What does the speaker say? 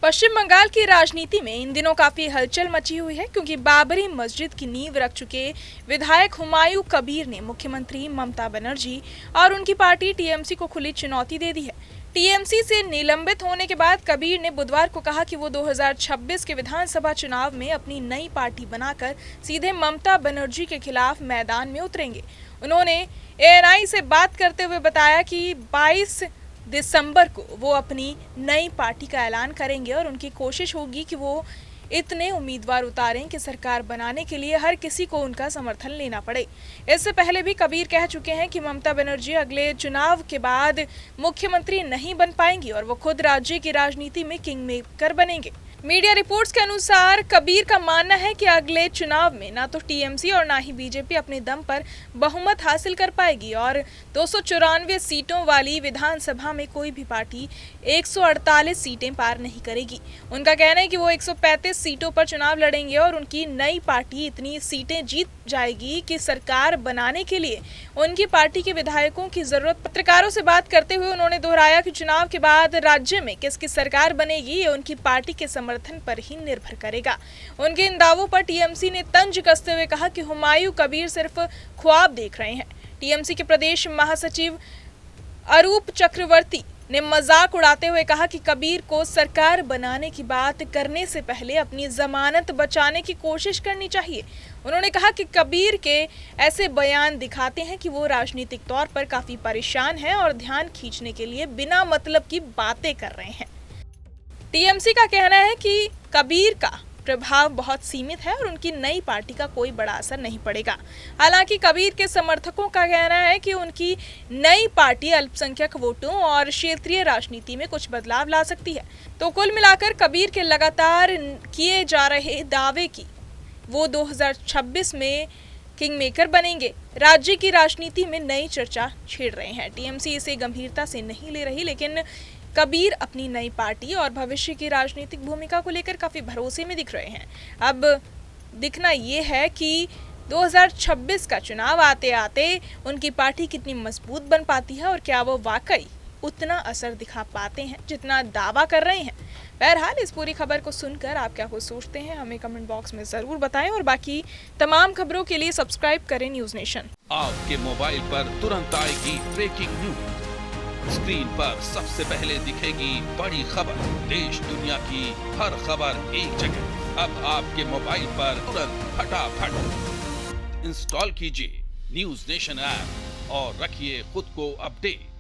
पश्चिम बंगाल की राजनीति में इन दिनों काफी हलचल मची हुई है, क्योंकि बाबरी मस्जिद की नींव रख चुके विधायक हुमायूं कबीर ने मुख्यमंत्री ममता बनर्जी और उनकी पार्टी टीएमसी को खुली चुनौती दे दी है। टीएमसी से निलंबित होने के बाद कबीर ने बुधवार को कहा कि वो 2026 के विधानसभा चुनाव में अपनी नई पार्टी बनाकर सीधे ममता बनर्जी के खिलाफ मैदान में उतरेंगे। उन्होंने एएनआई से बात करते हुए बताया कि 22 दिसंबर को वो अपनी नई पार्टी का ऐलान करेंगे और उनकी कोशिश होगी कि वो इतने उम्मीदवार उतारें कि सरकार बनाने के लिए हर किसी को उनका समर्थन लेना पड़े। इससे पहले भी कबीर कह चुके हैं कि ममता बनर्जी अगले चुनाव के बाद मुख्यमंत्री नहीं बन पाएंगी और वो खुद राज्य की राजनीति में किंग मेकर बनेंगे। मीडिया रिपोर्ट्स के अनुसार कबीर का मानना है कि अगले चुनाव में ना तो टीएमसी और ना ही बीजेपी अपने दम पर बहुमत हासिल कर पाएगी और 294 सीटों वाली विधानसभा में कोई भी पार्टी 148 सीटें पार नहीं करेगी। उनका कहना है कि वो 135 सीटों पर चुनाव लड़ेंगे और उनकी नई पार्टी इतनी सीटें जीत जाएगी कि सरकार बनाने के लिए उनकी पार्टी के विधायकों की जरूरत। पत्रकारों से बात करते हुए उन्होंने दोहराया कि चुनाव के बाद राज्य में किसकी सरकार बनेगी ये उनकी पार्टी के समर्थन पर ही निर्भर करेगा। उनके इन दावों पर टीएमसी ने तंज कसते हुए कहा कि हुमायूं कबीर सिर्फ ख्वाब देख रहे हैं। टीएमसी के प्रदेश महासचिव अरूप चक्रवर्ती ने मजाक उड़ाते हुए कहा कि कबीर को सरकार बनाने की बात करने से पहले अपनी जमानत बचाने की कोशिश करनी चाहिए। उन्होंने कहा कि कबीर के ऐसे बयान दिखाते हैं कि वो राजनीतिक तौर पर काफी परेशान हैं और ध्यान खींचने के लिए बिना मतलब की बातें कर रहे हैं। टीएमसी का कहना है कि कबीर का प्रभाव बहुत सीमित है और उनकी नई पार्टी का कोई बड़ा असर नहीं पड़ेगा। हालांकि कबीर के समर्थकों का कहना है कि उनकी नई पार्टी अल्पसंख्यक वोटों और क्षेत्रीय राजनीति में कुछ बदलाव ला सकती है। तो कुल मिलाकर कबीर के लगातार किए जा रहे दावे की वो 2026 में किंग मेकर बनेंगे राज्य की राजनीति में नई चर्चा छेड़ रहे हैं। टीएमसी इसे गंभीरता से नहीं ले रही, लेकिन कबीर अपनी नई पार्टी और भविष्य की राजनीतिक भूमिका को लेकर काफी भरोसे में दिख रहे हैं। अब दिखना ये है कि 2026 का चुनाव आते आते उनकी पार्टी कितनी मजबूत बन पाती है और क्या वो वाकई उतना असर दिखा पाते हैं जितना दावा कर रहे हैं। बहरहाल इस पूरी खबर को सुनकर आप क्या कुछ सोचते हैं हमें कमेंट बॉक्स में जरूर बताएं और बाकी तमाम खबरों के लिए सब्सक्राइब करें न्यूज नेशन। आपके मोबाइल पर तुरंत आएगी ब्रेकिंग न्यूज। स्क्रीन पर सबसे पहले दिखेगी बड़ी खबर। देश दुनिया की हर खबर एक जगह। अब आपके मोबाइल पर तुरंत फटाफट इंस्टॉल कीजिए न्यूज नेशन ऐप और रखिए खुद को अपडेट।